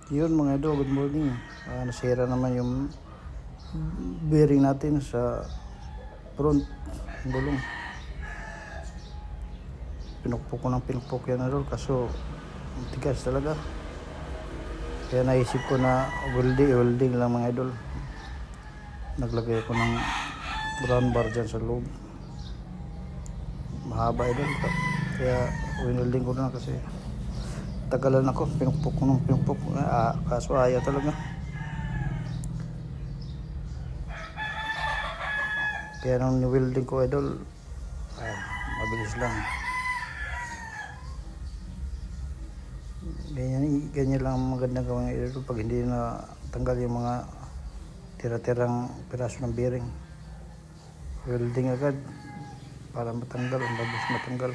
Yun mga idol, good morning. Nasira naman yung bearing natin sa front gulong. Pinukpok ko ng pinukpok yan idol, kaso tigas talaga. Kaya naisip ko na welding lang mga idol. Naglagay ko ng ground bar dyan sa loob. Mahaba idol, kaya winelding ko na kasi tagalan ako, pinukpok ko ng pinukpok. Kaso ayaw talaga. Kaya nung ni-welding ko idol, mabilis lang. Ganyan lang ang magandang gawin idol pag hindi na tanggal yung mga tira-tirang piraso ng bearing. Welding agad para matanggal, mabilis matanggal.